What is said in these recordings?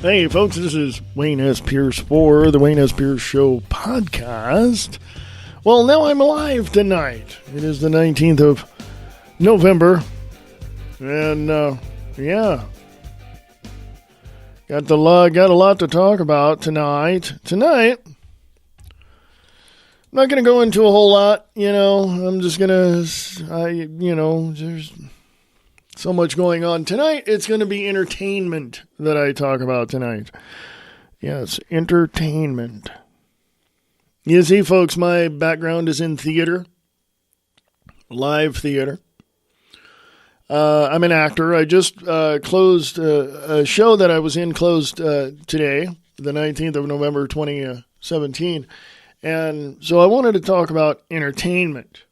Hey, folks, this is Wayne S. Pierce for the Wayne S. Pierce Show podcast. Well, now I'm alive tonight. It is the 19th of November. And, yeah. Got a lot to talk about tonight. Tonight, I'm not going to go into a whole lot, I'm just going to, there's so much going on tonight. It's going to be entertainment that I talk about tonight. Yes, entertainment. You see, folks, my background is in theater, live theater. I'm an actor. I just closed a show that I was in closed today, the 19th of November, 2017. And so I wanted to talk about entertainment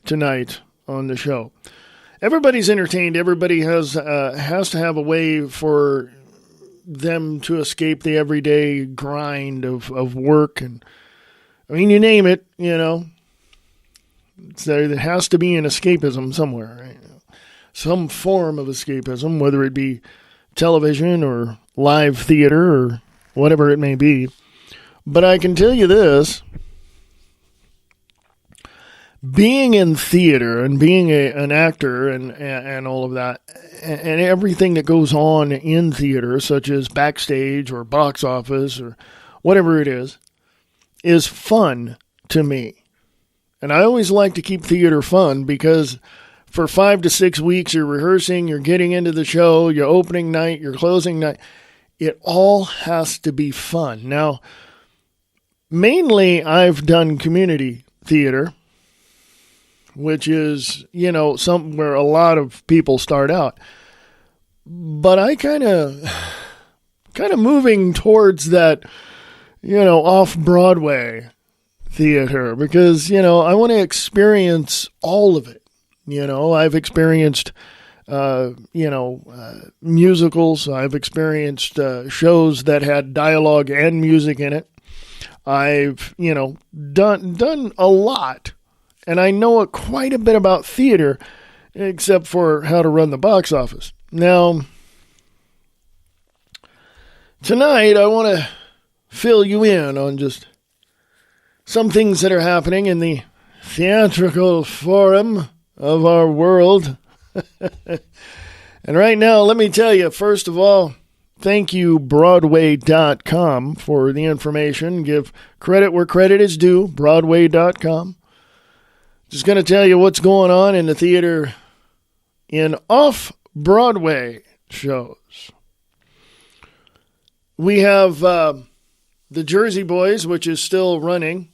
tonight on the show. Everybody's entertained. Everybody has to have a way for them to escape the everyday grind of work. And I mean, you name it, there has to be an escapism somewhere, right? Some form of escapism, whether it be television or live theater or whatever it may be. But I can tell you this. Being in theater and being an actor and all of that, and everything that goes on in theater, such as backstage or box office or whatever it is fun to me. And I always like to keep theater fun because for 5 to 6 weeks you're rehearsing, you're getting into the show, your opening night, your closing night. It all has to be fun. Now, mainly I've done community theater, which is, something where a lot of people start out. But I kind of moving towards that, off-Broadway theater because, I want to experience all of it. I've experienced, musicals. I've experienced shows that had dialogue and music in it. I've, done a lot. And I know quite a bit about theater, except for how to run the box office. Now, tonight I want to fill you in on just some things that are happening in the theatrical forum of our world. And right now, let me tell you, first of all, thank you, Broadway.com, for the information. Give credit where credit is due, Broadway.com. Just going to tell you what's going on in the theater in off-Broadway shows. We have the Jersey Boys, which is still running.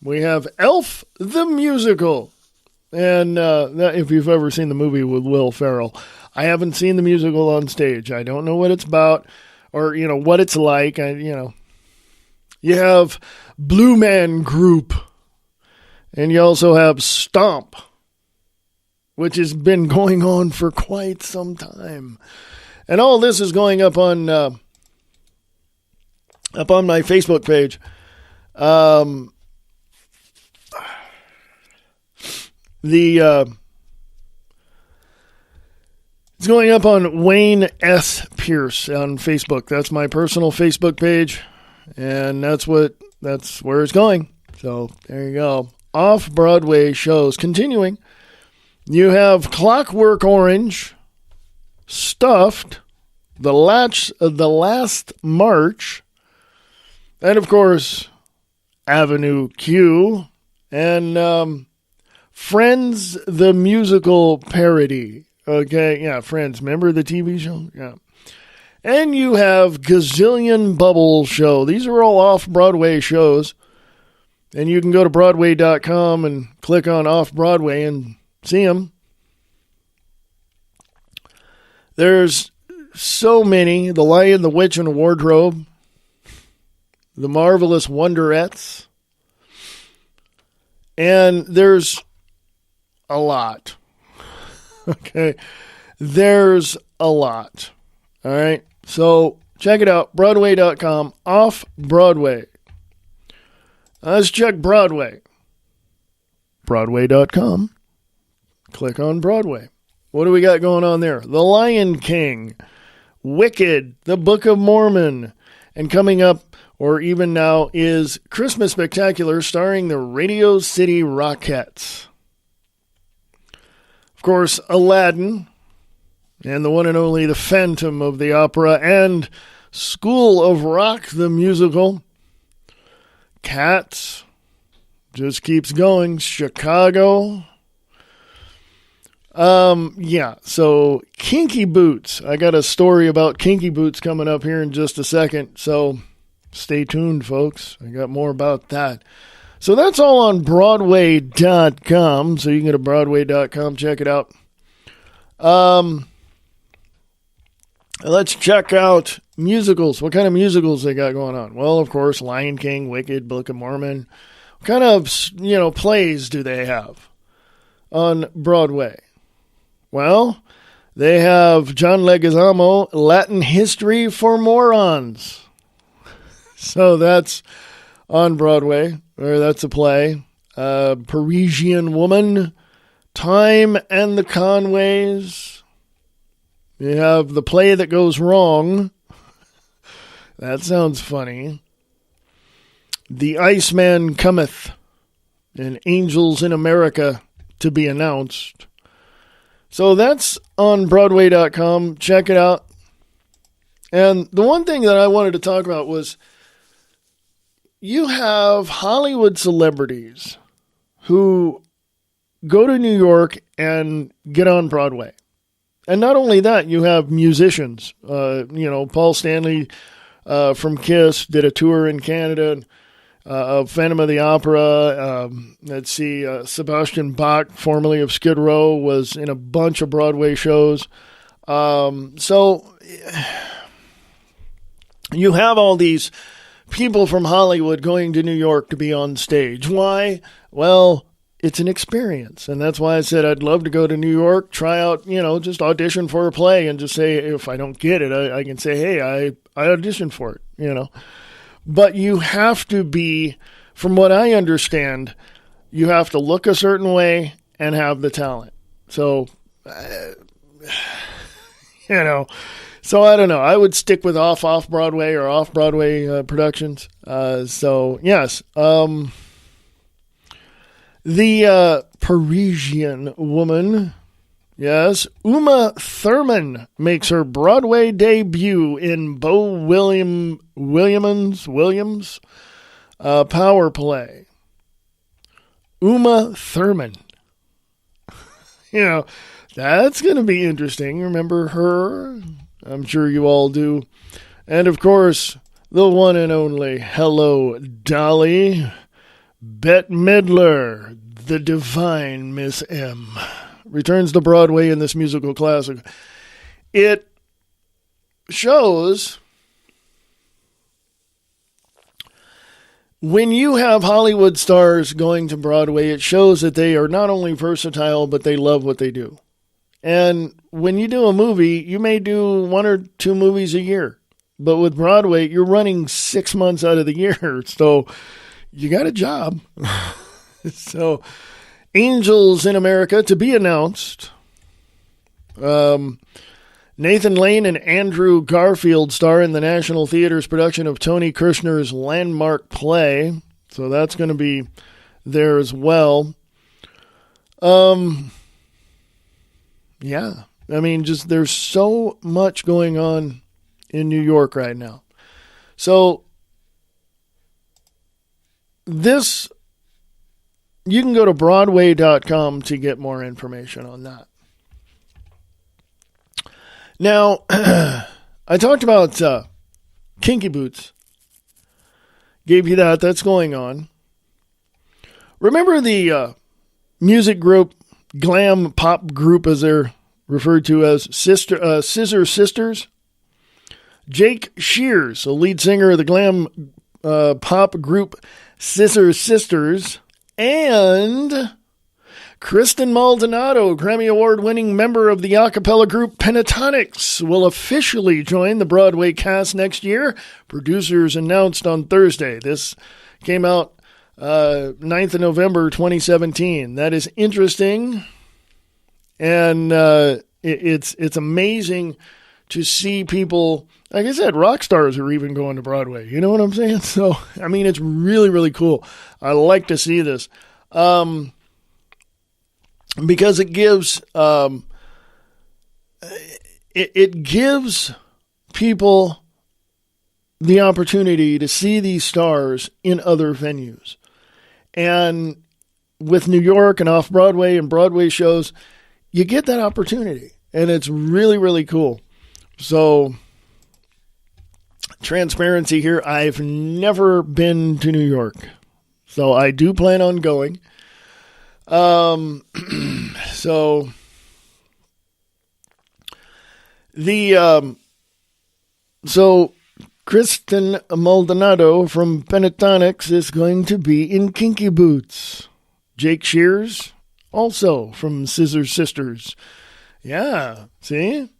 We have Elf the Musical. And if you've ever seen the movie with Will Ferrell, I haven't seen the musical on stage. I don't know what it's about or, what it's like. You have Blue Man Group. And you also have Stomp, which has been going on for quite some time. And all this is going up on my Facebook page. It's going up on Wayne S. Pierce on Facebook. That's my personal Facebook page. And that's where it's going. So there you go. Off-Broadway shows. Continuing, you have Clockwork Orange, Stuffed, The Last March, and of course, Avenue Q, and Friends the Musical Parody. Okay, yeah, Friends. Remember the TV show? Yeah. And you have Gazillion Bubble Show. These are all off-Broadway shows. And you can go to Broadway.com and click on Off-Broadway and see them. There's so many. The Lion, the Witch, and the Wardrobe. The Marvelous Wonderettes. And there's a lot. Okay. There's a lot. All right. So check it out. Broadway.com. Off-Broadway. Let's check Broadway. Broadway.com. Click on Broadway. What do we got going on there? The Lion King Wicked, The Book of Mormon, and coming up, or even now, is Christmas Spectacular starring the Radio City Rockettes. Of course, Aladdin, and the one and only The Phantom of the Opera, and School of Rock, the musical. Cats, just keeps going. Chicago. So Kinky Boots. I got a story about Kinky Boots coming up here in just a second, so stay tuned, folks. I got more about that. So that's all on Broadway.com, so you can go to Broadway.com, check it out. Let's check out musicals. What kind of musicals they got going on? Well, of course, Lion King, Wicked, Book of Mormon. What kind of, plays do they have on Broadway? Well, they have John Leguizamo, Latin History for Morons. So that's on Broadway, or that's a play. Parisian Woman, Time and the Conways. You have The Play That Goes Wrong. That sounds funny. The Iceman Cometh, and Angels in America to be announced. So that's on Broadway.com. Check it out. And the one thing that I wanted to talk about was you have Hollywood celebrities who go to New York and get on Broadway. And not only that, you have musicians. Paul Stanley from Kiss did a tour in Canada. Phantom of the Opera. Sebastian Bach, formerly of Skid Row, was in a bunch of Broadway shows. So you have all these people from Hollywood going to New York to be on stage. Why? Well, it's an experience. And that's why I said I'd love to go to New York, try out, just audition for a play and just say, if I don't get it, I can say, hey, I auditioned for it, But you have to be, from what I understand, you have to look a certain way and have the talent. So, so I don't know. I would stick with off-Broadway or off-Broadway productions. So, yes. The Parisian Woman, yes, Uma Thurman makes her Broadway debut in Beau Williams' Power Play. Uma Thurman. That's going to be interesting. Remember her? I'm sure you all do. And, of course, the one and only Hello, Dolly. Bette Midler, the divine Miss M, returns to Broadway in this musical classic. It shows when you have Hollywood stars going to Broadway, it shows that they are not only versatile, but they love what they do. And when you do a movie, you may do 1 or 2 movies a year. But with Broadway, you're running 6 months out of the year. So you got a job. So, Angels in America to be announced. Nathan Lane and Andrew Garfield star in the National Theater's production of Tony Kushner's landmark play. So that's going to be there as well. Yeah. I mean, just there's so much going on in New York right now. So this, you can go to Broadway.com to get more information on that. Now, I talked about Kinky Boots. Gave you that. That's going on. Remember the music group, glam pop group as they're referred to as Scissor Sisters? Jake Shears, the lead singer of the glam pop group Scissor Sisters, and Kristen Maldonado, Grammy Award-winning member of the a cappella group Pentatonics, will officially join the Broadway cast next year. Producers announced on Thursday. This came out 9th of November 2017. That is interesting, and it's amazing to see people, like I said, rock stars are even going to Broadway. You know what I'm saying? So, I mean, it's really, really cool. I like to see this. Because it gives, it gives people the opportunity to see these stars in other venues. And with New York and off-Broadway and Broadway shows, you get that opportunity. And it's really, really cool. So, transparency here, I've never been to New York. So, I do plan on going. So, Kristen Maldonado from Pentatonics is going to be in Kinky Boots. Jake Shears, also from Scissor Sisters. Yeah, see?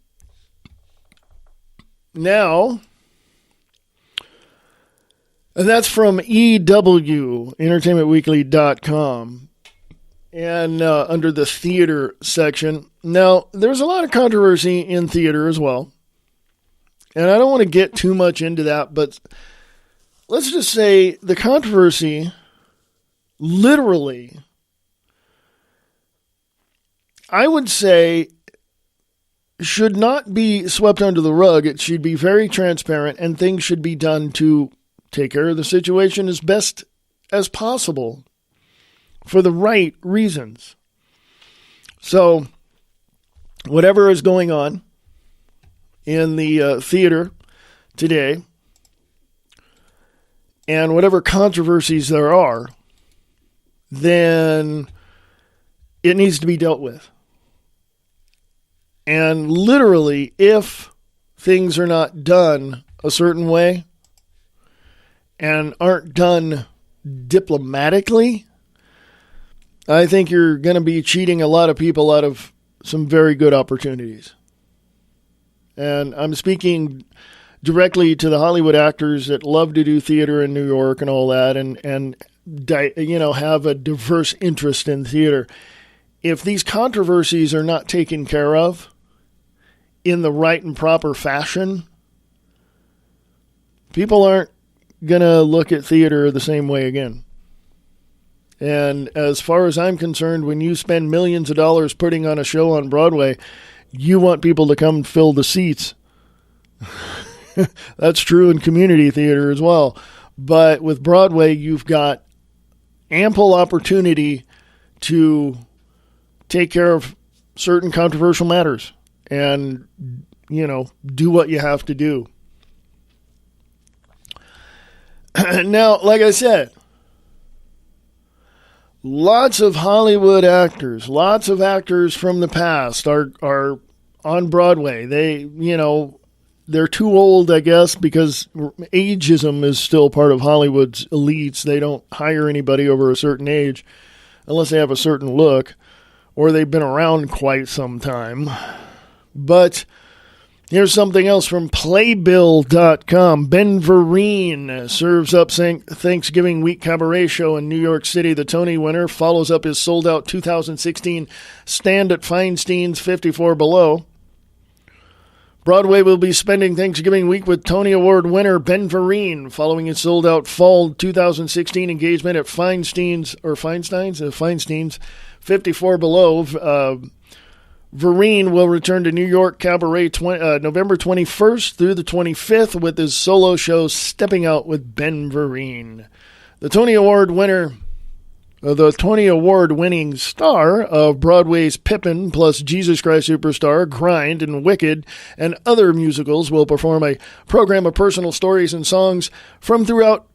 Now, and that's from EW, entertainmentweekly.com, and under the theater section. Now, there's a lot of controversy in theater as well, and I don't want to get too much into that, but let's just say the controversy literally, I would say, should not be swept under the rug. It should be very transparent, and things should be done to take care of the situation as best as possible for the right reasons. So, whatever is going on in the theater today, and whatever controversies there are, then it needs to be dealt with. And literally, if things are not done a certain way and aren't done diplomatically, I think you're going to be cheating a lot of people out of some very good opportunities. And I'm speaking directly to the Hollywood actors that love to do theater in New York and all that, and you know, have a diverse interest in theater. If these controversies are not taken care of in the right and proper fashion, people aren't going to look at theater the same way again. And as far as I'm concerned, when you spend millions of dollars putting on a show on Broadway, you want people to come fill the seats. That's true in community theater as well. But with Broadway, you've got ample opportunity to take care of certain controversial matters and, you know, do what you have to do. Now, like I said, lots of Hollywood actors, lots of actors from the past are on Broadway. They, you know, they're too old, I guess, because ageism is still part of Hollywood's elites. They don't hire anybody over a certain age unless they have a certain look or they've been around quite some time. But here's something else from Playbill.com. Ben Vereen serves up Thanksgiving week cabaret show in New York City. The Tony winner follows up his sold-out 2016 Stand at Feinstein's 54 Below. Broadway will be spending Thanksgiving week with Tony Award winner Ben Vereen following his sold-out fall 2016 engagement at Feinstein's 54 Below. Vereen will return to New York Cabaret November 21st through the 25th with his solo show Stepping Out with Ben Vereen. The Tony Award-winning star of Broadway's Pippin plus Jesus Christ Superstar, Grind, and Wicked, and other musicals will perform a program of personal stories and songs from throughout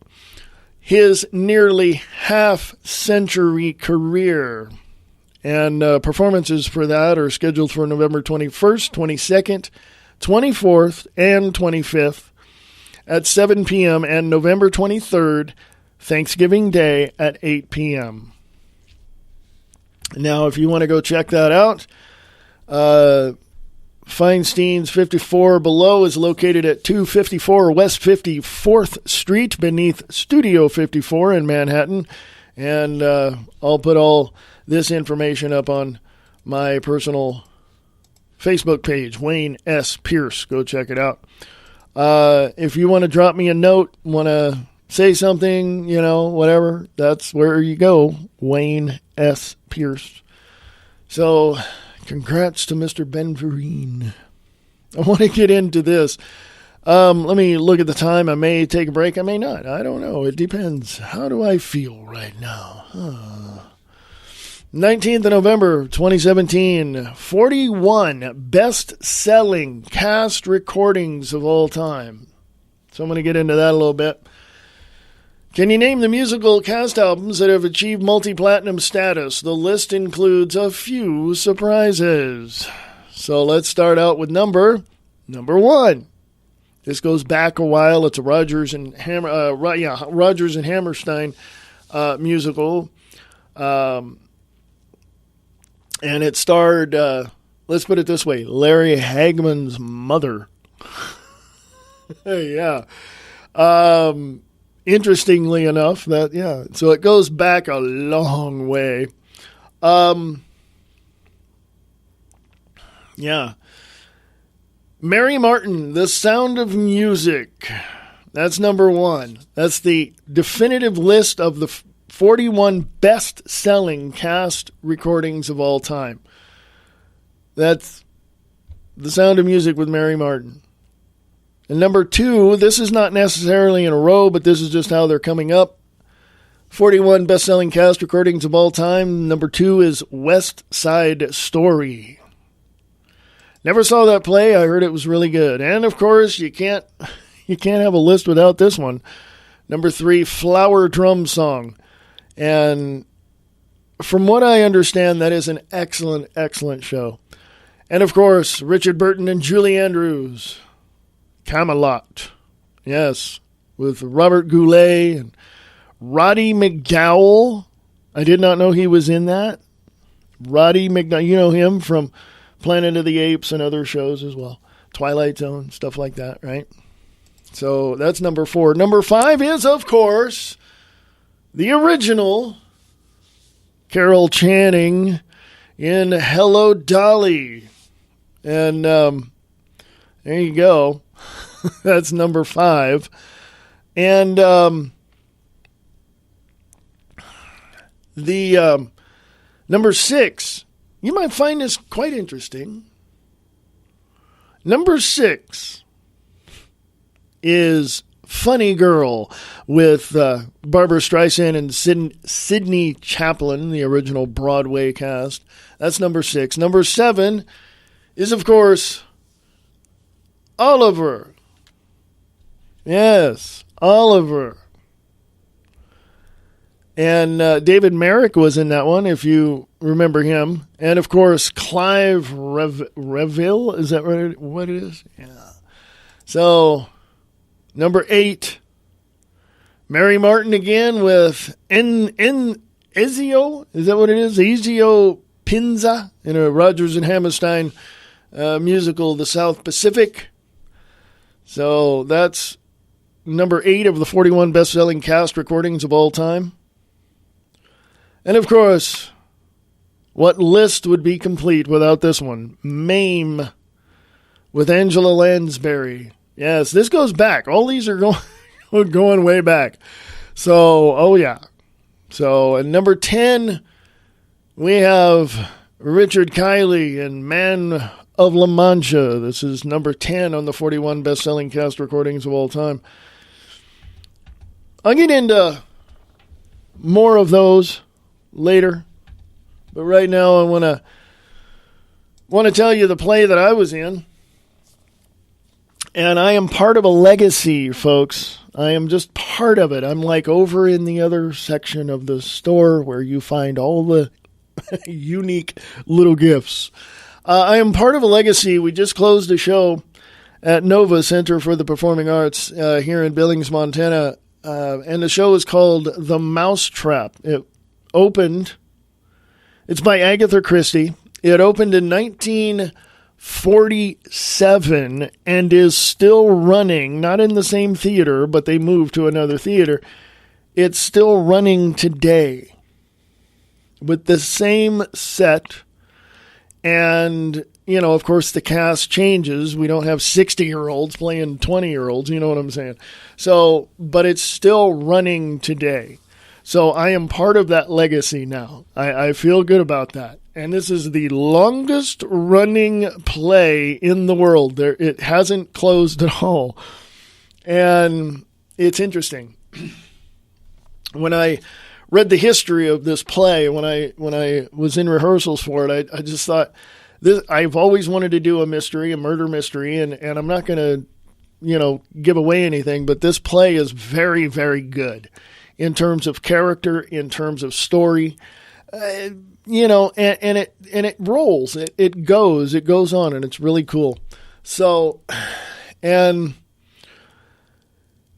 his nearly half-century career. And performances for that are scheduled for November 21st, 22nd, 24th, and 25th at 7 p.m. and November 23rd, Thanksgiving Day at 8 p.m. Now, if you want to go check that out, Feinstein's 54 Below is located at 254 West 54th Street beneath Studio 54 in Manhattan. And I'll put all this information up on my personal Facebook page, Wayne S. Pierce. Go check it out. If you want to drop me a note, want to say something, whatever, that's where you go, Wayne S. Pierce. So, congrats to Mr. Ben Vereen. I want to get into this. Let me look at the time. I may take a break. I may not. I don't know. It depends. How do I feel right now? 19th of November, 2017. 41 best-selling cast recordings of all time. So I'm going to get into that a little bit. Can you name the musical cast albums that have achieved multi-platinum status? The list includes a few surprises. So let's start out with number 1. This goes back a while. It's a Rodgers and Hammerstein musical. And it starred, let's put it this way, Larry Hagman's mother. Yeah. Interestingly enough, so it goes back a long way. Yeah. Mary Martin, The Sound of Music. That's number 1. That's the definitive list of the 41 best-selling cast recordings of all time. That's The Sound of Music with Mary Martin. And number 2, this is not necessarily in a row, but this is just how they're coming up. 41 best-selling cast recordings of all time. Number 2 is West Side Story. Never saw that play. I heard it was really good. And of course, you can't have a list without this one. Number 3, Flower Drum Song. And from what I understand, that is an excellent, excellent show. And of course, Richard Burton and Julie Andrews. Camelot. Yes, with Robert Goulet and Roddy McDowall. I did not know he was in that. Roddy McDowall, you know him from Planet of the Apes and other shows as well. Twilight Zone, stuff like that, right? So that's number 4. Number 5 is, of course, the original Carol Channing in Hello, Dolly. And there you go. That's number 5. And the number 6, you might find this quite interesting. Number 6 is Funny Girl with Barbara Streisand and Sidney Chaplin, the original Broadway cast. That's number 6. Number 7 is, of course, Oliver. Yes, Oliver. And David Merrick was in that one, if you remember him. And, of course, Clive Revill. Is that what it is? Yeah. So, number 8, Mary Martin again with Ezio. Is that what it is? Ezio Pinza in a Rodgers and Hammerstein musical, The South Pacific. So, that's number 8 of the 41 best-selling cast recordings of all time. And, of course, what list would be complete without this one? Mame with Angela Lansbury. Yes, this goes back. All these are going way back. So, oh yeah. So, at number 10, we have Richard Kiley and Man of La Mancha. This is number 10 on the 41 best-selling cast recordings of all time. I'll get into more of those later, but right now I want to tell you the play that I was in, and I am part of a legacy, folks. I am just part of it. I'm like over in the other section of the store where you find all the unique little gifts. I am part of a legacy. We just closed a show at Nova Center for the Performing Arts here in Billings, Montana, and the show is called The Mousetrap. It opened, it's by Agatha Christie. It opened in 1947 and is still running, not in the same theater, but they moved to another theater. It's still running today with the same set. And of course, the cast changes. We don't have 60-year-olds playing 20-year-olds. You know what I'm saying? So, but it's still running today. So I am part of that legacy now. I feel good about that. And this is the longest running play in the world. It hasn't closed at all. And it's interesting. When I read the history of this play, when I was in rehearsals for it, I just thought, I've always wanted to do a murder mystery, and I'm not going to, give away anything, but this play is very, very good in terms of character, in terms of story, and it rolls, it goes on, and it's really cool. So, and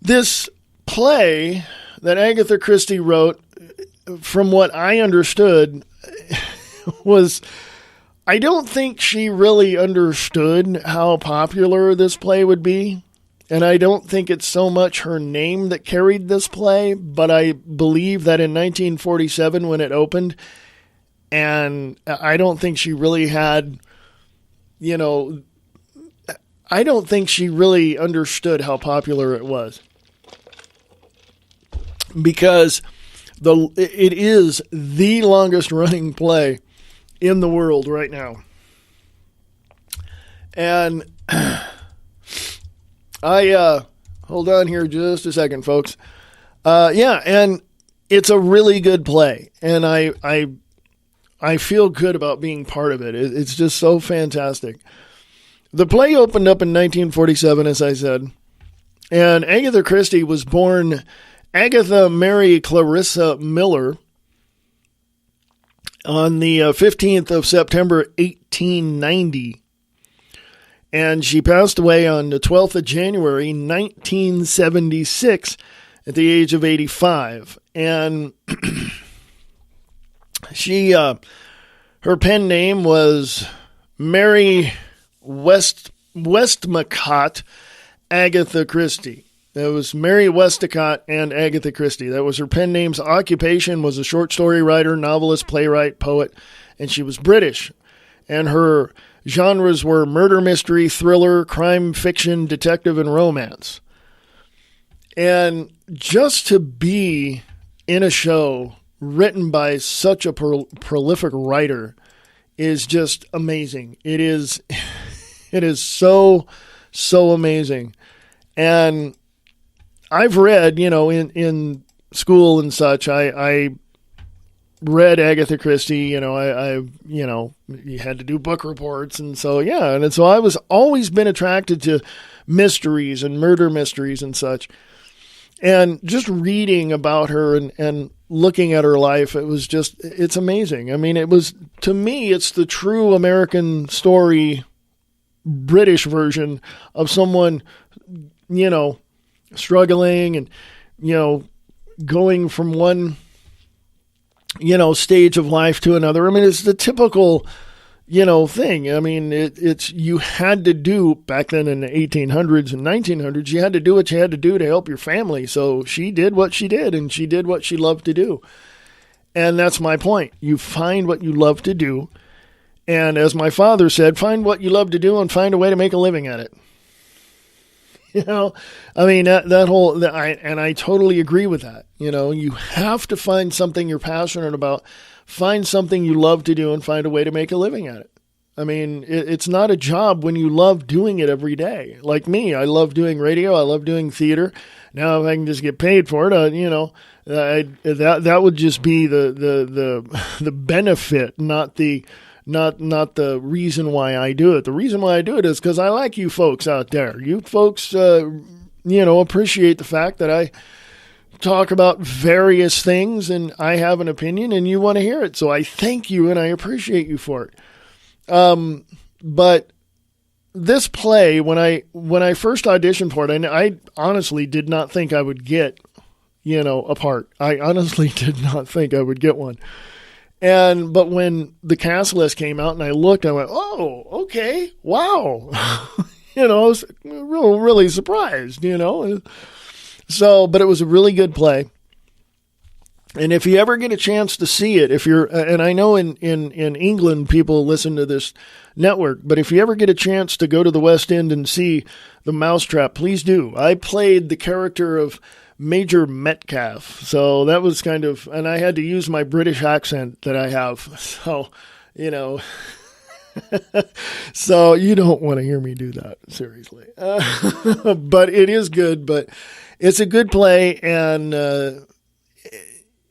this play that Agatha Christie wrote, from what I understood, was, I don't think she really understood how popular this play would be. And I don't think it's so much her name that carried this play, but I believe that in 1947 when it opened, and I don't think she really had, I don't think she really understood how popular it was. Because it is the longest running play in the world right now. And hold on here just a second, folks. And it's a really good play. And I feel good about being part of it. It's just so fantastic. The play opened up in 1947, as I said. And Agatha Christie was born Agatha Mary Clarissa Miller on the 15th of September, 1890. And she passed away on the 12th of January, 1976, at the age of 85. And her pen name was Mary Westmacott Agatha Christie. That was Mary Westmacott and Agatha Christie. That was her pen name's occupation, was a short story writer, novelist, playwright, poet, and she was British. And her genres were murder mystery, thriller, crime fiction, detective, and romance. And just to be in a show written by such a prolific writer is just amazing. It is so amazing. And I've read, in school and such, I read Agatha Christie, you had to do book reports. And so, and so I was always been attracted to mysteries and murder mysteries and such. And just reading about her and looking at her life, it's amazing. I mean, to me, it's the true American story, British version of someone, struggling and, going from one, stage of life to another. I mean, it's the typical, thing. I mean, you had to do back then in the 1800s and 1900s, you had to do what you had to do to help your family. So she did what she did, and she did what she loved to do. And that's my point. You find what you love to do. And as my father said, find what you love to do and find a way to make a living at it. I mean, I totally agree with that. You have to find something you're passionate about, find something you love to do, and find a way to make a living at it. I mean, it's not a job when you love doing it every day. Like me, I love doing radio. I love doing theater. Now, if I can just get paid for it, that would just be the benefit, not the reason why I do it. The reason why I do it is because I like you folks out there. You folks, appreciate the fact that I talk about various things and I have an opinion and you want to hear it. So I thank you and I appreciate you for it. But this play, when I first auditioned for it, I honestly did not think I would get, a part. I honestly did not think I would get one. But when the cast list came out and I looked, I went, oh, okay, wow. I was really surprised, So, but it was a really good play. And if you ever get a chance to see it, if you're, and I know in England people listen to this network, but if you ever get a chance to go to the West End and see The Mousetrap, please do. I played the character of Major Metcalf. So that was kind of, and I had to use my British accent that I have. So, you know, so you don't want to hear me do that, seriously. But it is good, but it's a good play, and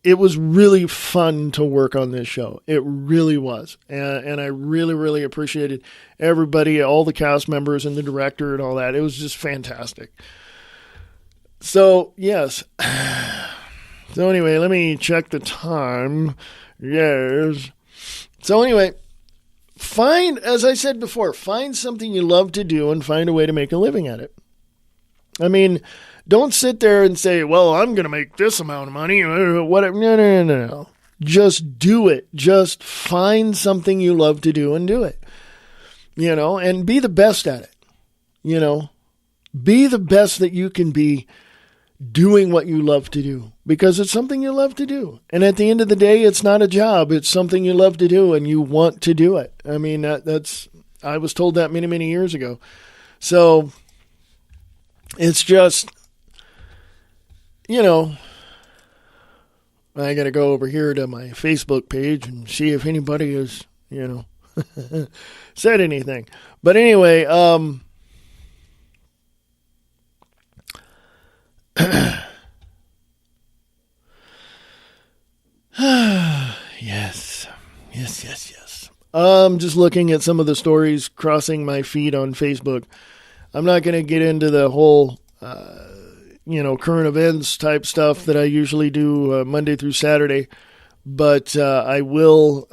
it was really fun to work on this show. It really was. And I really, really appreciated everybody, all the cast members and the director and all that. It was just fantastic. So, yes. So anyway, let me check the time. Yes. So anyway, as I said before, find something you love to do and find a way to make a living at it. I mean, don't sit there and say, well, I'm going to make this amount of money. Whatever. No. Just do it. Just find something you love to do and do it. You know, and be the best at it. You know, be the best that you can be doing what you love to do, because it's something you love to do. And at the end of the day, it's not a job. It's something you love to do and you want to do it. I mean, I was told that many, many years ago. So it's just, you know, I got to go over here to my Facebook page and see if anybody has, you know, said anything. But anyway, Yes. I'm just looking at some of the stories crossing my feed on Facebook. I'm not going to get into the whole, current events type stuff that I usually do Monday through Saturday, but I will.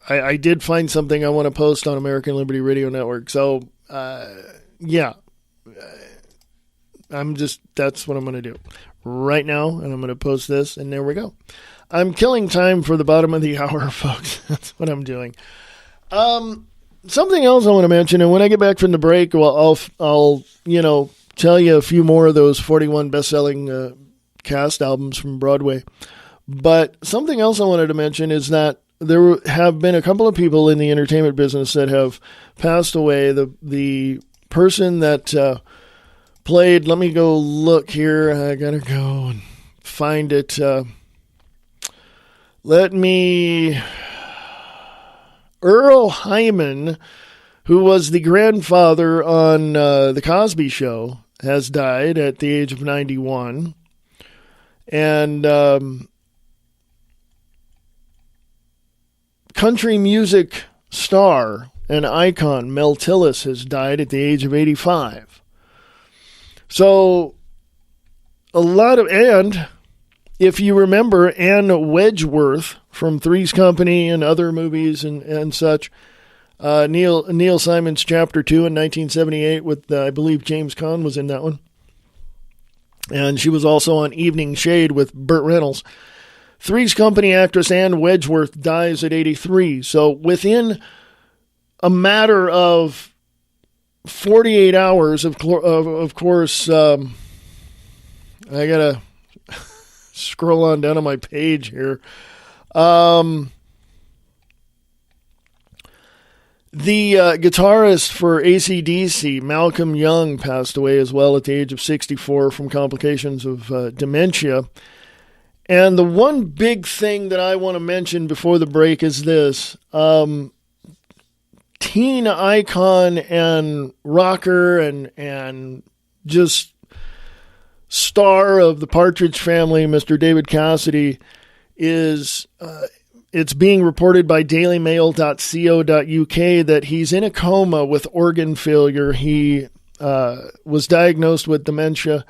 I did find something I want to post on American Liberty Radio Network. So, yeah. That's what I'm going to do right now, and I'm going to post this, and there we go. I'm killing time for the bottom of the hour, folks. That's what I'm doing. Something else I want to mention, and when I get back from the break, well, I'll tell you a few more of those 41 best-selling cast albums from Broadway. But something else I wanted to mention is that there have been a couple of people in the entertainment business that have passed away. The person that played, let me go look here. I gotta go and find it. Earl Hyman, who was the grandfather on The Cosby Show, has died at the age of 91. And country music star and icon Mel Tillis has died at the age of 85. So, and if you remember Ann Wedgeworth from Three's Company and other movies and such, Neil Simon's Chapter 2 in 1978 with, I believe James Caan was in that one. And she was also on Evening Shade with Burt Reynolds. Three's Company actress Ann Wedgeworth dies at 83. So within a matter of 48 hours, of course, I gotta scroll on down on my page here. The guitarist for AC/DC, Malcolm Young, passed away as well at the age of 64 from complications of dementia. And the one big thing that I want to mention before the break is this. Teen icon and rocker and just star of the Partridge Family, Mr. David Cassidy, is it's being reported by dailymail.co.uk that he's in a coma with organ failure. He was diagnosed with dementia.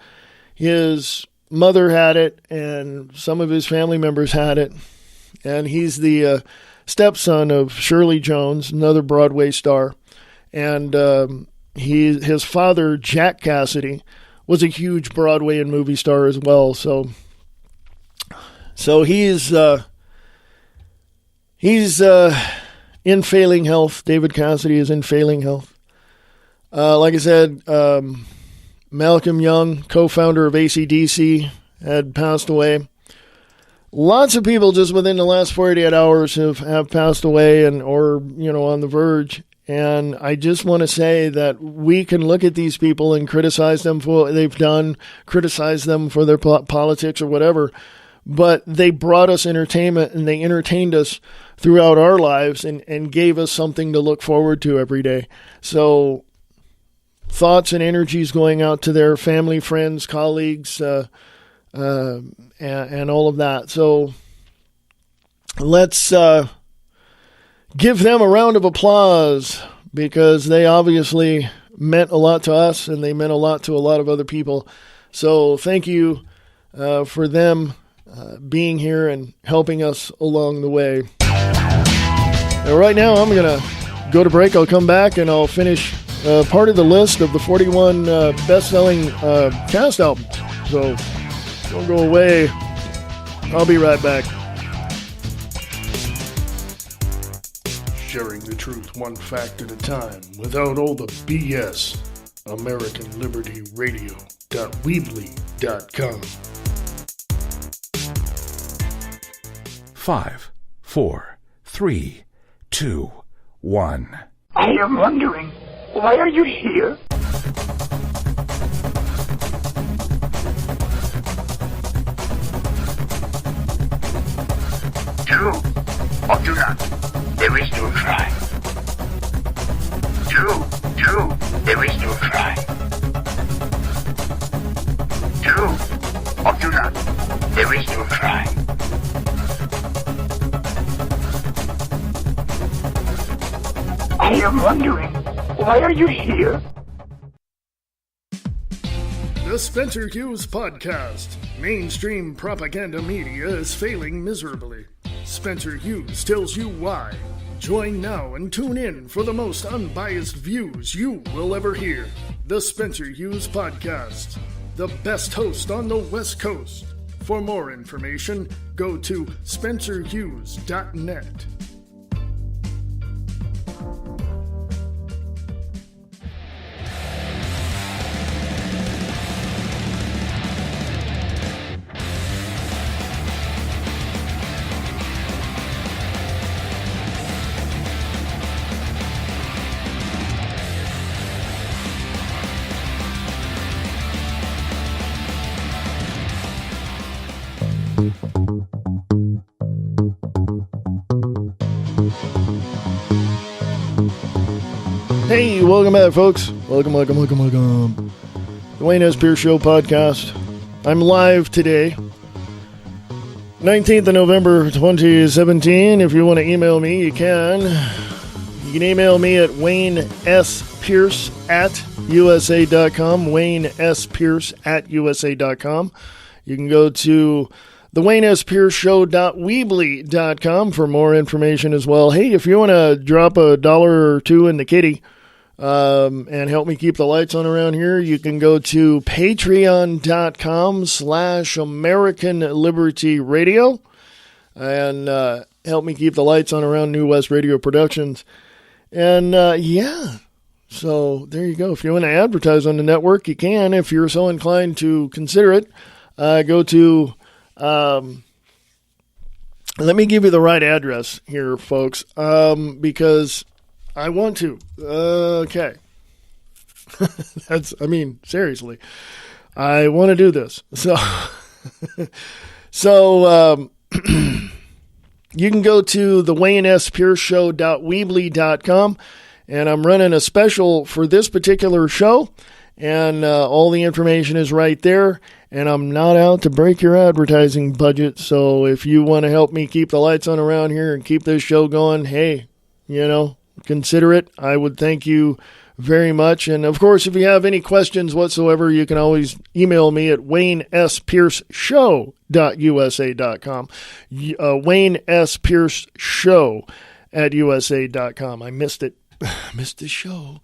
His mother had it, and some of his family members had it. And he's the stepson of Shirley Jones, another Broadway star. And his father, Jack Cassidy, was a huge Broadway and movie star as well. So he's in failing health. David Cassidy is in failing health. Like I said, Malcolm Young, co-founder of AC/DC, had passed away. lots of people just within the last 48 hours have passed away or on the verge. And I just want to say that we can look at these people and criticize them for what they've done, criticize them for their politics or whatever. But they brought us entertainment, and they entertained us throughout our lives and gave us something to look forward to every day. So thoughts and energies going out to their family, friends, colleagues, and all of that. So let's give them a round of applause, because they obviously meant a lot to us, and they meant a lot to a lot of other people. So thank you for them being here and helping us along the way. Now, right now, I'm going to go to break. I'll come back and I'll finish part of the list of the 41 best-selling cast albums. So don't go away. I'll be right back. Sharing the truth one fact at a time without all the BS. AmericanLibertyRadio.weebly.com. 5, 4, 3, 2, 1. I am wondering, why are you here? Do or do not. There is no try. Do. There is no try. Do or do not. There is no try. I am wondering, why are you here? The Spencer Hughes Podcast. Mainstream propaganda media is failing miserably. Spencer Hughes tells you why. Join now and tune in for the most unbiased views you will ever hear. The Spencer Hughes Podcast. The best host on the West Coast. For more information, go to spencerhughes.net. Hey, welcome back, folks. Welcome. The Wayne S. Pierce Show podcast. I'm live today, 19th of November, 2017. If you want to email me, you can. You can email me at WayneSPierce@USA.com, WayneSPierce@USA.com. You can go to the WayneSPierceShow.weebly.com for more information as well. Hey, if you want to drop $1 or $2 in the kitty and help me keep the lights on around here, you can go to patreon.com/American Liberty Radio and help me keep the lights on around New West Radio Productions. And so there you go. If you want to advertise on the network, you can. If you're so inclined to consider it, go to let me give you the right address here, folks, because I want to. Okay. Seriously. I want to do this. So you can go to the WayneSPierceShow.weebly.com, and I'm running a special for this particular show, and all the information is right there. And I'm not out to break your advertising budget. So if you want to help me keep the lights on around here and keep this show going, hey, consider it. I would thank you very much. And of course, if you have any questions whatsoever, you can always email me at WayneSPierceShow.USA.com. WayneSPierceShow@USA.com. I missed it. Missed the show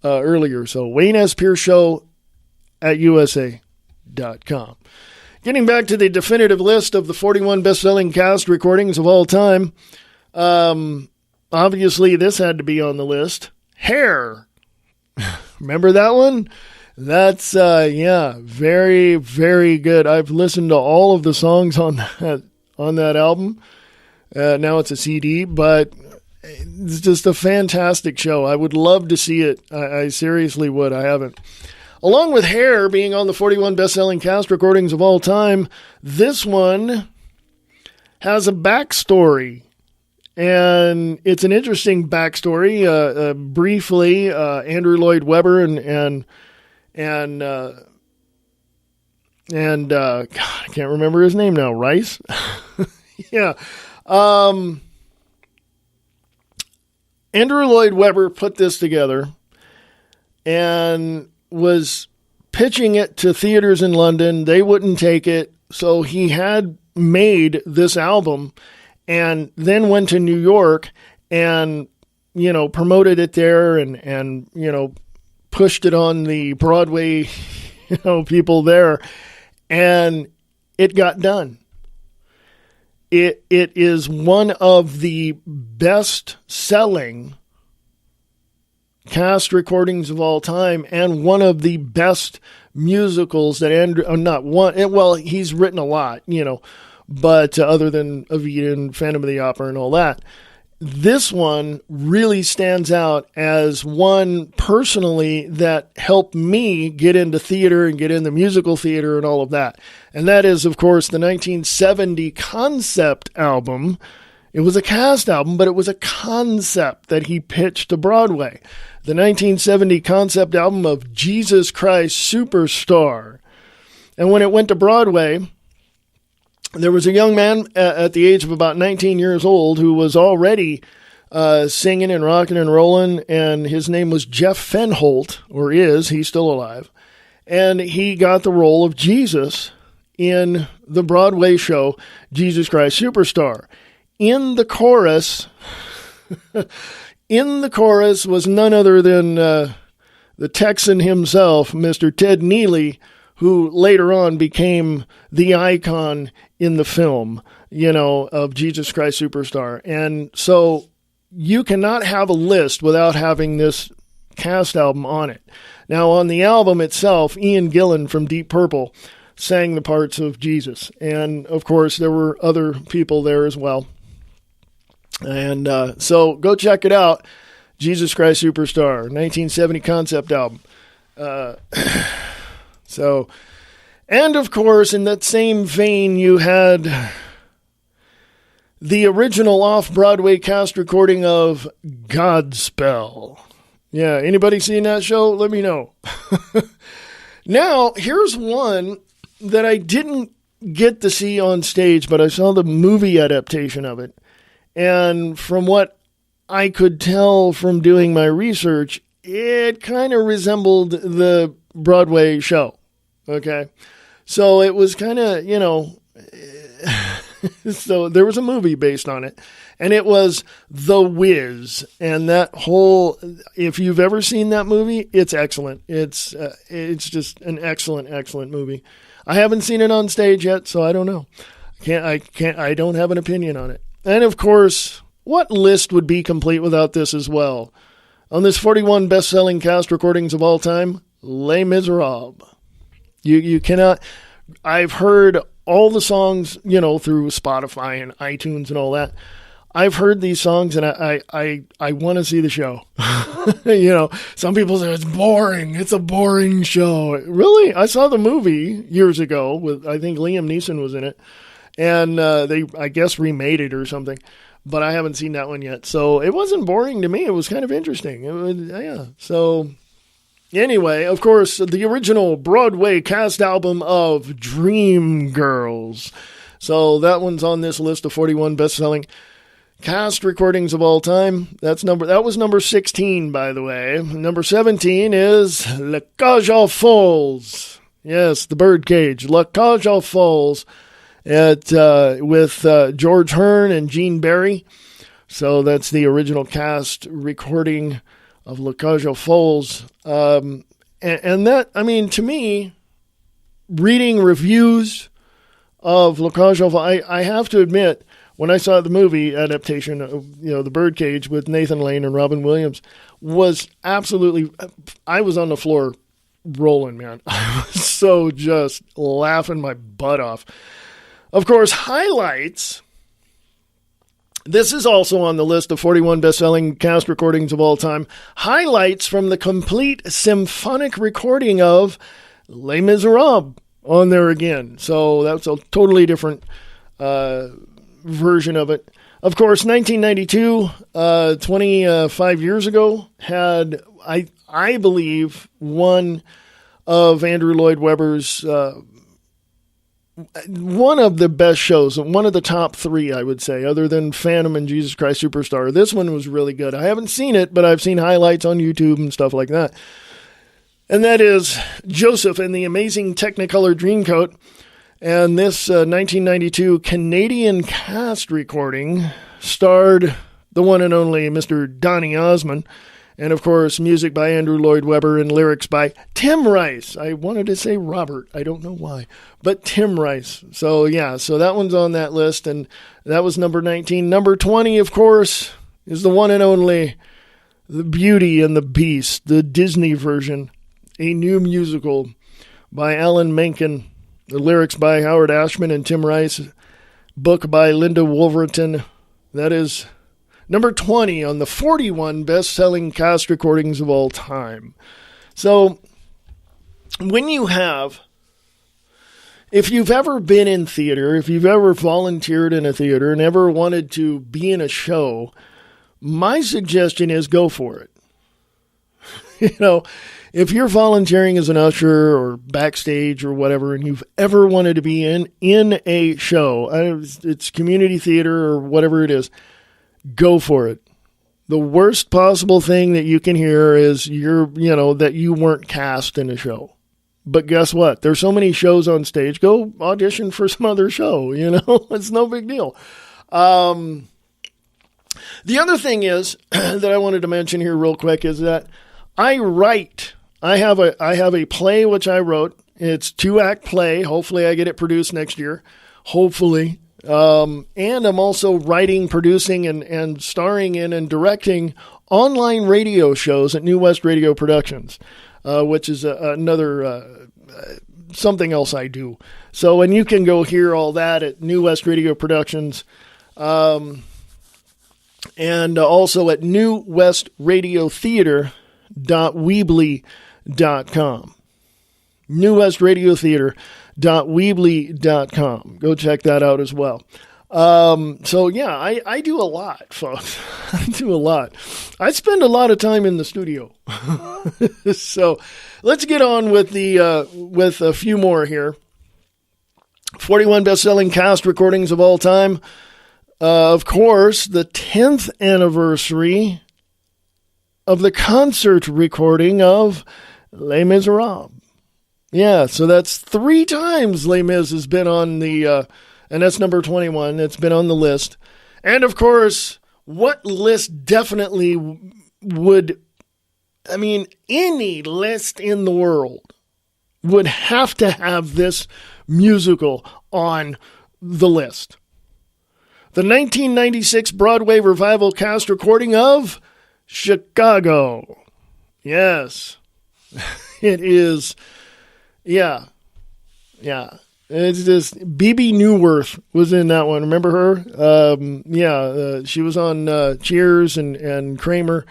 earlier. So WayneSPierceShow@USA.com. Getting back to the definitive list of the 41 best-selling cast recordings of all time, obviously this had to be on the list. Hair. Remember that one? That's, very, very good. I've listened to all of the songs on on that album. Now it's a CD, but it's just a fantastic show. I would love to see it. I seriously would. I haven't. Along with Hair being on the 41 best-selling cast recordings of all time, this one has a backstory. And it's an interesting backstory. Briefly, Andrew Lloyd Webber and God, I can't remember his name now. Rice? Yeah. Andrew Lloyd Webber put this together and was pitching it to theaters in London. They wouldn't take it, so he had made this album and then went to New York and, promoted it there and pushed it on the Broadway, people there, and it got done. It is one of the best-selling cast recordings of all time and one of the best musicals that he's written a lot, but other than Evita and Phantom of the Opera and all that. This one really stands out as one personally that helped me get into theater and get into musical theater and all of that. And that is, of course, the 1970 concept album. It was a cast album, but it was a concept that he pitched to Broadway. The 1970 concept album of Jesus Christ Superstar. And when it went to Broadway, there was a young man at the age of about 19 years old who was already singing and rocking and rolling, and his name was Jeff Fenholt, or is, he's still alive. And he got the role of Jesus in the Broadway show, Jesus Christ Superstar. In the chorus was none other than the Texan himself, Mr. Ted Neely, who later on became the icon in the film, of Jesus Christ Superstar. And so you cannot have a list without having this cast album on it. Now, on the album itself, Ian Gillan from Deep Purple sang the parts of Jesus. And, of course, there were other people there as well. And so go check it out, Jesus Christ Superstar, 1970 concept album. And of course, in that same vein, you had the original off-Broadway cast recording of Godspell. Yeah, anybody seen that show? Let me know. Now, here's one that I didn't get to see on stage, but I saw the movie adaptation of it. And from what I could tell from doing my research, it kind of resembled the Broadway show. Okay. So it was kind of, so there was a movie based on it, and it was The Wiz. And that whole, if you've ever seen that movie, it's excellent. It's just an excellent movie. I haven't seen it on stage yet, so I don't know. I don't have an opinion on it. And of course, what list would be complete without this as well? On this 41 best-selling cast recordings of all time, Les Miserables. You cannot. I've heard all the songs, through Spotify and iTunes and all that. I've heard these songs and I want to see the show. Some people say it's boring. It's a boring show. Really? I saw the movie years ago with, I think Liam Neeson was in it. And they, I guess, remade it or something. But I haven't seen that one yet. So it wasn't boring to me. It was kind of interesting. Yeah. So anyway, of course, the original Broadway cast album of Dreamgirls. So that one's on this list of 41 best-selling cast recordings of all time. That was number 16, by the way. Number 17 is La Cage aux Folles. Yes, the Birdcage. La Cage aux Folles. With George Hearn and Gene Barry. So that's the original cast recording of La Cage aux Folles. And that, to me, reading reviews of La Cage aux Folles, I have to admit, when I saw the movie adaptation of, The Birdcage with Nathan Lane and Robin Williams, was absolutely, I was on the floor rolling, man. I was so just laughing my butt off. Of course, highlights. This is also on the list of 41 best-selling cast recordings of all time. Highlights from the complete symphonic recording of Les Miserables on there again. So that's a totally different version of it. Of course, 1992, 25 years ago, had, I believe, one of Andrew Lloyd Webber's one of the best shows, one of the top three, I would say, other than Phantom and Jesus Christ Superstar. This one was really good. I haven't seen it, but I've seen highlights on YouTube and stuff like that. And that is Joseph and the Amazing Technicolor Dreamcoat. And this 1992 Canadian cast recording starred the one and only Mr. Donny Osmond. And, of course, music by Andrew Lloyd Webber and lyrics by Tim Rice. I wanted to say Robert. I don't know why. But Tim Rice. So, yeah, so that one's on that list. And that was number 19. Number 20, of course, is the one and only The Beauty and the Beast, the Disney version, a new musical by Alan Menken. The lyrics by Howard Ashman and Tim Rice. Book by Linda Wolverton. That is number 20 on the 41 best-selling cast recordings of all time. So, when you have, if you've ever been in theater, if you've ever volunteered in a theater and ever wanted to be in a show, my suggestion is go for it. You know, if you're volunteering as an usher or backstage or whatever, and you've ever wanted to be in a show, it's community theater or whatever it is, go for it. The worst possible thing that you can hear is that you weren't cast in a show. But guess what? There's so many shows on stage. Go audition for some other show, It's no big deal. The other thing is that I wanted to mention here real quick is that I write. I have a play which I wrote. It's 2-act play. Hopefully I get it produced next year. Hopefully. And I'm also writing, producing, and starring in and directing online radio shows at New West Radio Productions, which is another something else I do. So, and you can go hear all that at New West Radio Productions, and also at newwestradiothéâtre.weebly.com. newwestradiothéâtre.weebly.com. Go check that out as well. So yeah, I do a lot, folks. I do a lot. I spend a lot of time in the studio. So let's get on with with a few more here. 41 best-selling cast recordings of all time. Of course, the 10th anniversary of the concert recording of Les Miserables. Yeah, so that's 3 times Les Mis has been on the, and that's number 21. It's been on the list. And of course, what list definitely would, any list in the world would have to have this musical on the list. The 1996 Broadway revival cast recording of Chicago. Yes, it is. Yeah. It's just BB Newworth was in that one. Remember her? She was on Cheers and Kramer.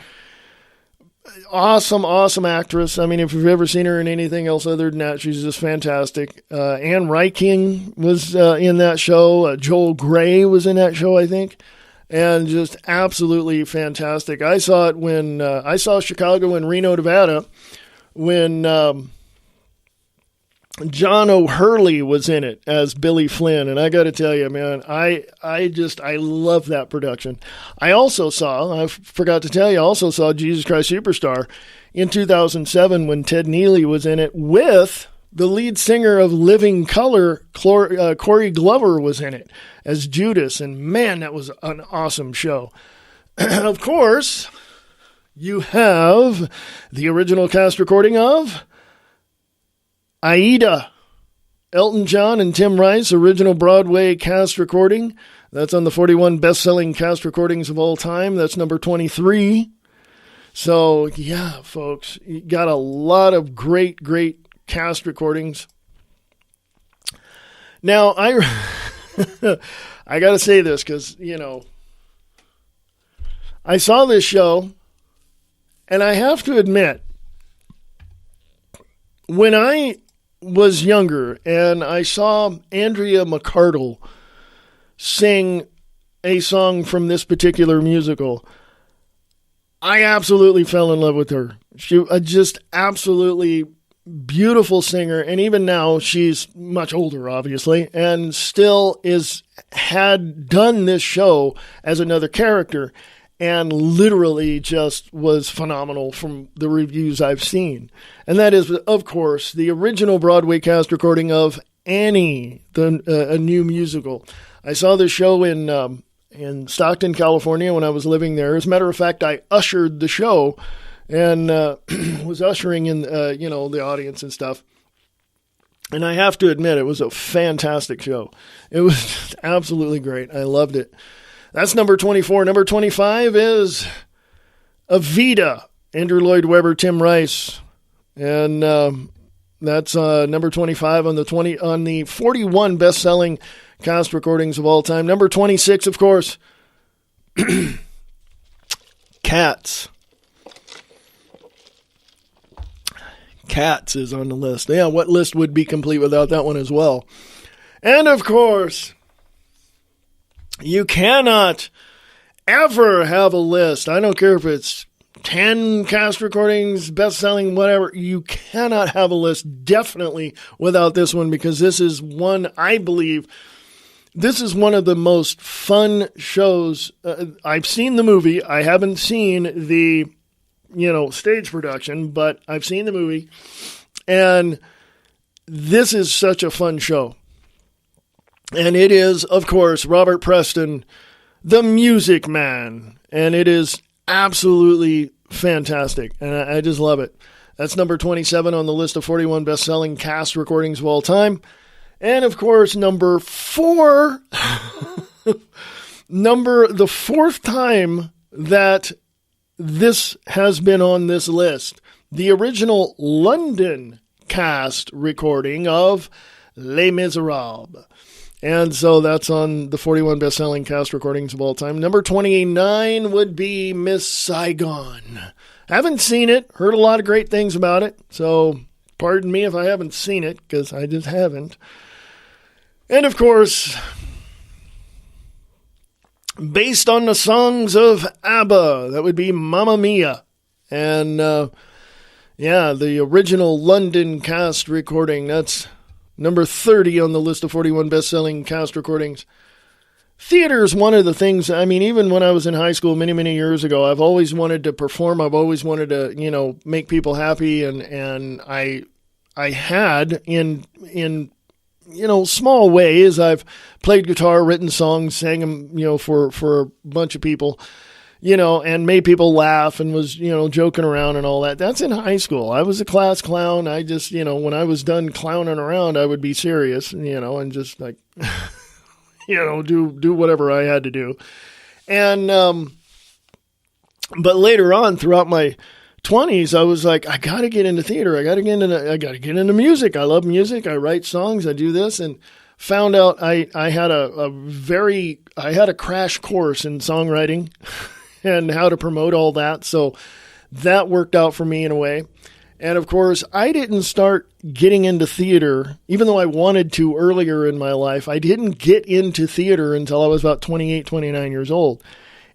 Awesome actress. If you've ever seen her in anything else other than that, she's just fantastic. Anne Reiking was in that show. Joel Grey was in that show, I think. And just absolutely fantastic. I saw it when I saw Chicago in Reno, Nevada, when John O'Hurley was in it as Billy Flynn. And I got to tell you, man, I love that production. I forgot to tell you, I also saw Jesus Christ Superstar in 2007 when Ted Neely was in it with the lead singer of Living Colour, Corey Glover, was in it as Judas. And man, that was an awesome show. Of course, you have the original cast recording of Aida. Elton John and Tim Rice, original Broadway cast recording. That's on the 41 best-selling cast recordings of all time. That's number 23. So, yeah, folks, you got a lot of great cast recordings. Now, I got to say this because, I saw this show, and I have to admit, when I was younger and I saw Andrea McArdle sing a song from this particular musical, I absolutely fell in love with her. She just absolutely beautiful singer, and even now she's much older, obviously, and still had done this show as another character, and literally just was phenomenal from the reviews I've seen. And that is, of course, the original Broadway cast recording of Annie, a new musical. I saw this show in Stockton, California when I was living there. As a matter of fact, I ushered the show and was ushering in, the audience and stuff. And I have to admit, it was a fantastic show. It was just absolutely great. I loved it. That's number 24. Number 25 is Evita, Andrew Lloyd Webber, Tim Rice. And that's number 25 on the 41 best-selling cast recordings of all time. Number 26, of course, Cats. Cats is on the list. Yeah, what list would be complete without that one as well? And of course, you cannot ever have a list. I don't care if it's 10 cast recordings, best-selling, whatever. You cannot have a list definitely without this one, because this is one, I believe, this is one of the most fun shows. I've seen the movie. I haven't seen the, stage production, but I've seen the movie. And this is such a fun show. And it is, of course, Robert Preston, the Music Man. And it is absolutely fantastic. And I just love it. That's number 27 on the list of 41 best-selling cast recordings of all time. And, of course, number 4, the fourth time that this has been on this list, the original London cast recording of Les Miserables. And so that's on the 41 best-selling cast recordings of all time. Number 29 would be Miss Saigon. Haven't seen it, heard a lot of great things about it, so pardon me if I haven't seen it, because I just haven't. And of course, based on the songs of ABBA, that would be Mamma Mia. And the original London cast recording, that's number 30 on the list of 41 best-selling cast recordings. Theater is one of the things, even when I was in high school many, many years ago, I've always wanted to perform. I've always wanted to, make people happy. And I had in small ways, I've played guitar, written songs, sang them, for a bunch of people, and made people laugh and was, joking around and all that. That's in high school. I was a class clown. I just, when I was done clowning around, I would be serious, and just like, do whatever I had to do. And, but later on throughout my 20s, I was like, I got to get into theater. I got to get into music. I love music. I write songs. I do this, and found out I had a crash course in songwriting and how to promote all that. So that worked out for me in a way. And of course, I didn't start getting into theater, even though I wanted to earlier in my life. I didn't get into theater until I was about 28, 29 years old.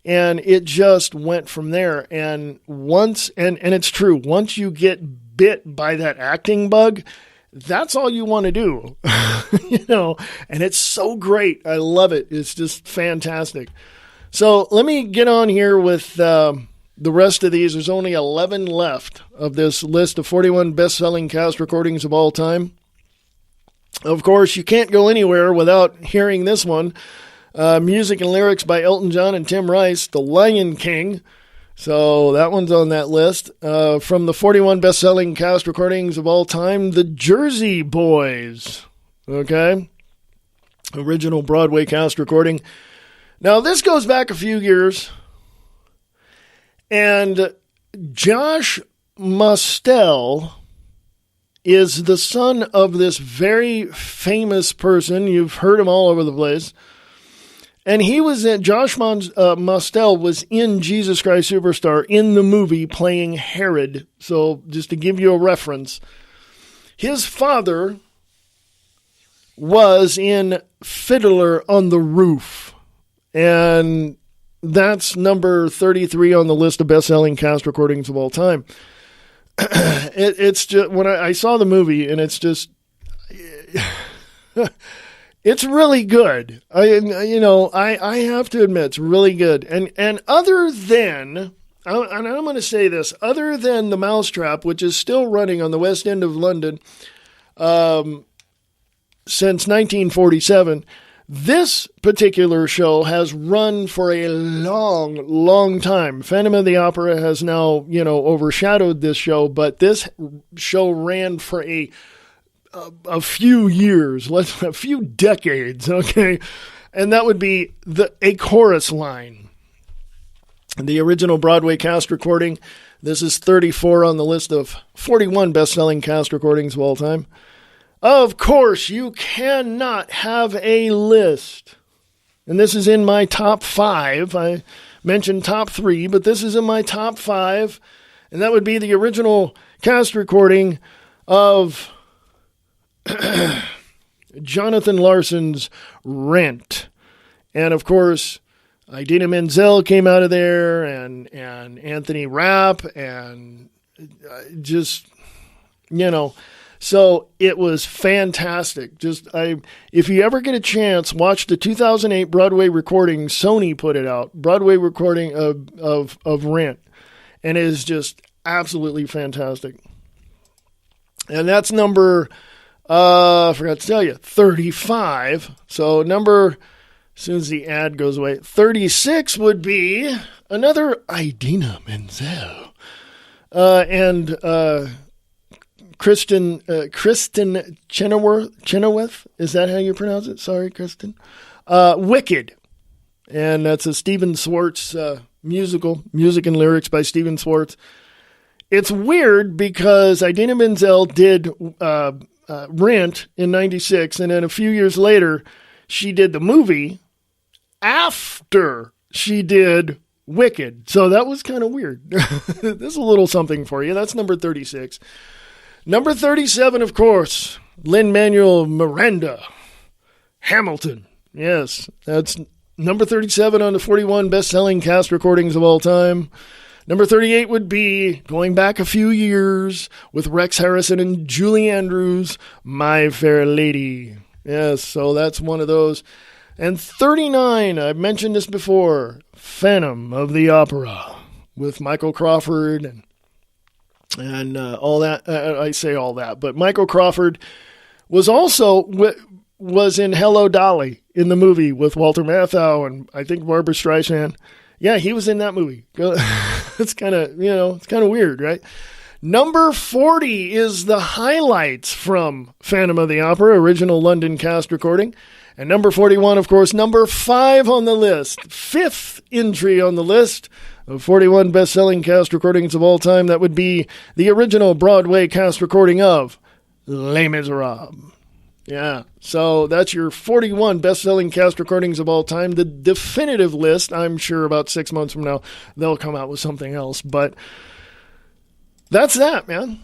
And it just went from there. And once, and it's true, once you get bit by that acting bug, that's all you want to do, and it's so great. I love it. It's just fantastic. So let me get on here with the rest of these. There's only 11 left of this list of 41 best-selling cast recordings of all time. Of course, you can't go anywhere without hearing this one. Music and lyrics by Elton John and Tim Rice, The Lion King. So that one's on that list. From the 41 best-selling cast recordings of all time, The Jersey Boys. Okay? Original Broadway cast recording. Now, this goes back a few years. And Josh Mostel is the son of this very famous person. You've heard him all over the place. And he was in, Josh Mostel was in Jesus Christ Superstar in the movie playing Herod. So just to give you a reference, his father was in Fiddler on the Roof. And that's number 33 on the list of best-selling cast recordings of all time. It's just, when I saw the movie, and it's just, it's really good. I have to admit, it's really good. And other than, and I'm going to say this, other than The Mousetrap, which is still running on the West End of London since 1947, this particular show has run for a long, long time. Phantom of the Opera has now, overshadowed this show, but this show ran for a few years, a few decades, okay? And that would be a chorus line. The original Broadway cast recording, this is 34 on the list of 41 best-selling cast recordings of all time. Of course, you cannot have a list. And this is in my top 5. I mentioned top 3, but this is in my top 5. And that would be the original cast recording of Jonathan Larson's Rent. And of course, Idina Menzel came out of there, and Anthony Rapp, and just, so it was fantastic. If you ever get a chance, watch the 2008 Broadway recording. Sony put it out, Broadway recording of Rent, and it is just absolutely fantastic. And that's number, I forgot to tell you, 35. So as soon as the ad goes away, 36 would be another Idina Menzel, and Kristen Chenoweth. Is that how you pronounce it? Sorry, Kristen. Wicked. And that's a Stephen Schwartz musical, music and lyrics by Stephen Schwartz. It's weird because Idina Menzel did Rent in 96, and then a few years later, she did the movie after she did Wicked. So that was kind of weird. This is a little something for you. That's number 36. Number 37, of course, Lin-Manuel Miranda, Hamilton. Yes, that's number 37 on the 41 best-selling cast recordings of all time. Number 38 would be, going back a few years, with Rex Harrison and Julie Andrews, My Fair Lady. Yes, so that's one of those. And 39, I've mentioned this before, Phantom of the Opera, with Michael Crawford and all that. I say all that, but Michael Crawford was in Hello, Dolly in the movie with Walter Matthau and I think Barbra Streisand. Yeah, he was in that movie. It's kind of, it's kind of weird, right? Number 40 is the highlights from Phantom of the Opera, original London cast recording. And number 41, of course, number 5 on the list, 5th entry on the list of 41 best-selling cast recordings of all time. That would be the original Broadway cast recording of Les Miserables. Yeah, so that's your 41 best-selling cast recordings of all time. The definitive list, I'm sure about 6 months from now, they'll come out with something else. But that's that, man.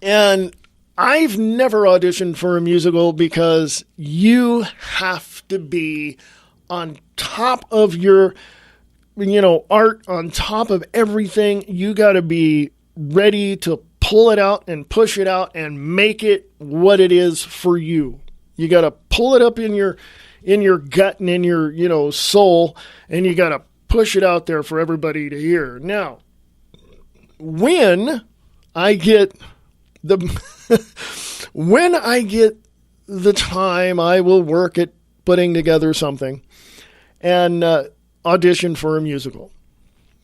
And I've never auditioned for a musical because you have to be on top of your, art, on top of everything. You got to be ready to pull it out and push it out and make it what it is for you. You got to pull it up in your gut and in your, soul, and you got to push it out there for everybody to hear. Now, when I get the time, I will work at putting together something and audition for a musical.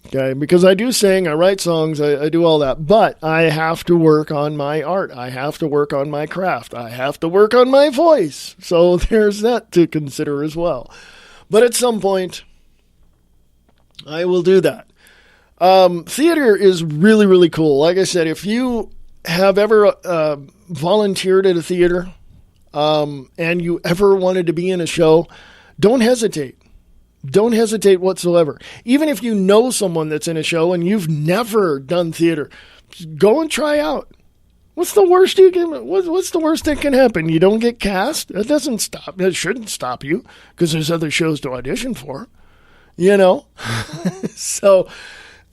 Okay, because I do sing, I write songs, I do all that, but I have to work on my art. I have to work on my craft. I have to work on my voice. So there's that to consider as well. But at some point, I will do that. Theater is really, really cool. Like I said, if you have ever volunteered at a theater and you ever wanted to be in a show, don't hesitate. Don't hesitate whatsoever. Even if you know someone that's in a show and you've never done theater, go and try out. What's the worst what's the worst that can happen? You don't get cast? That doesn't stop. That shouldn't stop you because there's other shows to audition for, you know? So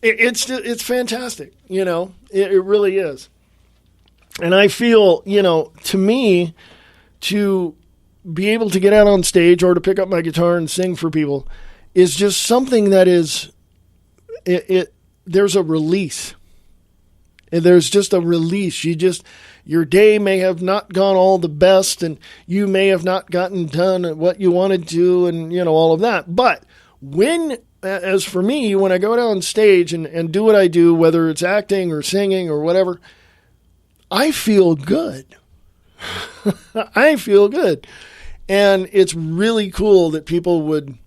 it's fantastic, you know? It really is. And I feel, you know, to me, to be able to get out on stage or to pick up my guitar and sing for people is just something that is, there's a release. And there's just a release. Your day may have not gone all the best and you may have not gotten done what you wanted to and, you know, all of that. But as for me, when I go out on stage and do what I do, whether it's acting or singing or whatever, I feel good. I feel good. And it's really cool that people would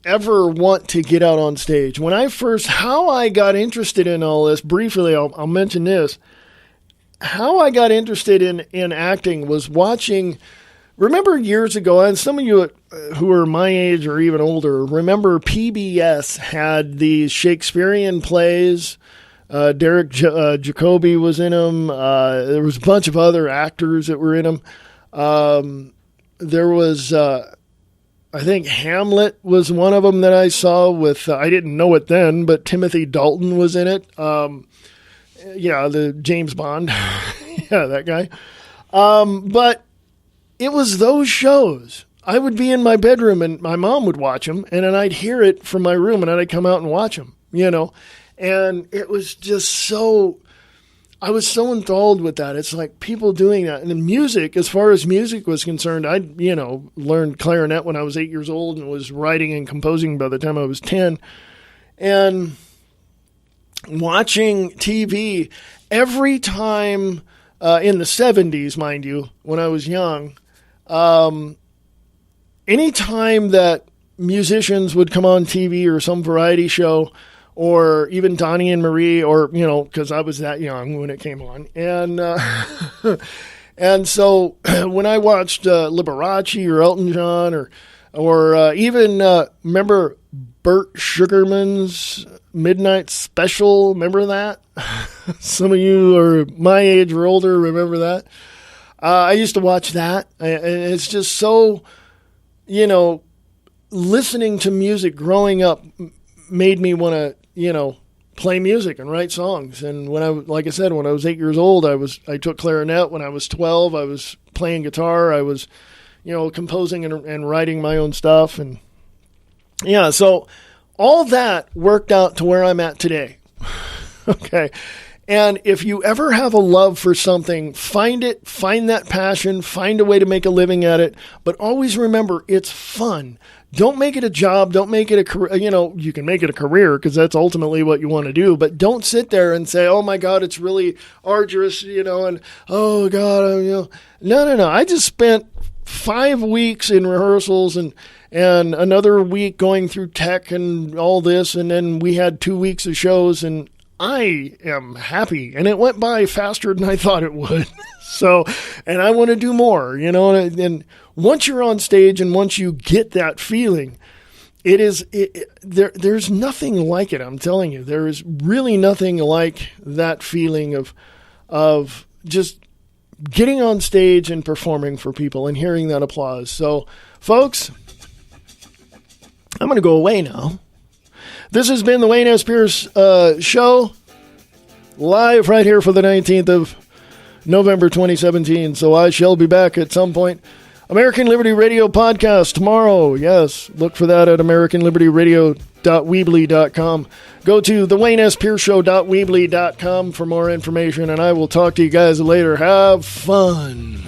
ever want to get out on stage. How I got interested in all this, briefly, I'll mention this. How I got interested in acting was watching, remember years ago, and some of you who are my age or even older, remember PBS had these Shakespearean plays. Derek Jacobi was in them. There was a bunch of other actors that were in them. There was, I think Hamlet was one of them that I saw with, I didn't know it then, but Timothy Dalton was in it. The James Bond. Yeah, that guy. But it was those shows. I would be in my bedroom and my mom would watch them, and then I'd hear it from my room and then I'd come out and watch them, you know. And it was just I was so enthralled with that. It's like people doing that. And the music, as far as music was concerned, I, learned clarinet when I was 8 years old and was writing and composing by the time I was 10. And watching TV every time in the 70s, mind you, when I was young, anytime that musicians would come on TV or some variety show, or even Donnie and Marie, or, because I was that young when it came on. And and so when I watched Liberace or Elton John or even, remember Burt Sugarman's Midnight Special? Remember that? Some of you are my age or older remember that. I used to watch that. And it's just so, listening to music growing up made me want to, play music and write songs. And when like I said, when I was 8 years old, I took clarinet. When I was 12, I was playing guitar. I was, composing and writing my own stuff. And yeah, so all that worked out to where I'm at today. Okay. And if you ever have a love for something, find that passion, find a way to make a living at it, but always remember it's fun. Don't make it a job. Don't make it a career. You can make it a career because that's ultimately what you want to do, but don't sit there and say, oh my God, it's really arduous, and oh God, No. I just spent 5 weeks in rehearsals and another week going through tech and all this. And then we had 2 weeks of shows and I am happy, and it went by faster than I thought it would. So, and I want to do more, and once you're on stage and once you get that feeling, there's nothing like it. I'm telling you, there is really nothing like that feeling of just getting on stage and performing for people and hearing that applause. So folks, I'm going to go away now. This has been the Wayne S. Pierce Show, live right here for the 19th of November 2017. So I shall be back at some point. American Liberty Radio podcast tomorrow. Yes, look for that at AmericanLibertyRadio.weebly.com. Go to thewaynespearceshow.weebly.com for more information, and I will talk to you guys later. Have fun.